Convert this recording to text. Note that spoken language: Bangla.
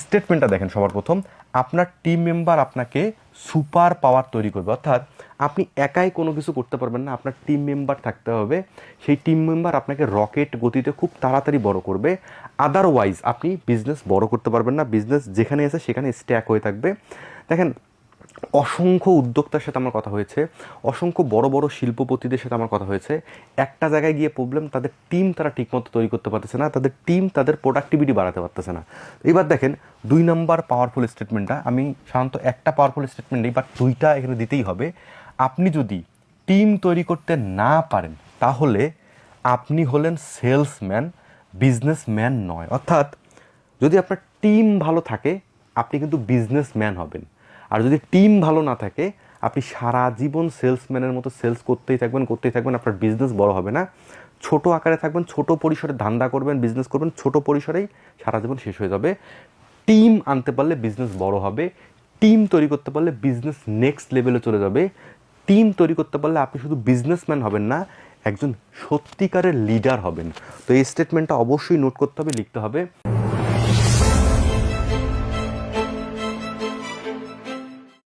স্টেটমেন্টটা দেখেন, সবার প্রথম আপনার টিম মেম্বার আপনাকে সুপার পাওয়ার তৈরি করবে, অর্থাৎ আপনি একাই কোনো কিছু করতে পারবেন না, আপনার টিম মেম্বার থাকতে হবে। সেই টিম মেম্বার আপনাকে রকেট গতিতে খুব তাড়াতাড়ি বড় করবে, আদারওয়াইজ আপনি বিজনেস বড় করতে পারবেন না, বিজনেস যেখানে আছে সেখানে স্ট্যাক হয়ে থাকবে। দেখেন, অসংখ্য উদ্যোক্তার সাথে আমার কথা হয়েছে, অসংখ্য বড় বড় শিল্পপতিদের সাথে আমার কথা হয়েছে, একটা জায়গায় গিয়ে প্রবলেম তাদের টিম তারা ঠিকমতো তৈরি করতে পারতেছে না, তাদের টিম তাদের প্রোডাক্টিভিটি বাড়াতে পারতেছে না। এবার দেখেন 2 নম্বর পাওয়ারফুল স্টেটমেন্টটা, আমি সাধারণত একটা পাওয়ারফুল স্টেটমেন্ট নেই, বাট 2টা এখানে দিতেই হবে। আপনি যদি টিম তৈরি করতে না পারেন তাহলে আপনি হলেন সেলসম্যান, বিজনেসম্যান নয়। অর্থাৎ যদি আপনার টিম ভালো থাকে আপনি কিন্তু বিজনেসম্যান হবেন, আর যদি টিম ভালো না থাকে আপনি সারা জীবন সেলসম্যানের মতো সেলস করতেই থাকবেন, আপনার বিজনেস বড় হবে না, ছোট আকারে থাকবেন, ছোট পরিসরে ধান্দা করবেন, বিজনেস করবেন, ছোট পরিসরেই সারা জীবন শেষ হয়ে যাবে। টিম আনতে পারলে বিজনেস বড় হবে, টিম তৈরি করতে পারলে বিজনেস নেক্সট লেভেলে চলে যাবে। টিম তৈরি করতে পারলে আপনি শুধু বিজনেসম্যান হবেন না, একজন সত্যিকারের লিডার হবেন। তো এই স্টেটমেন্টটা অবশ্যই নোট করতে হবে, লিখতে হবে।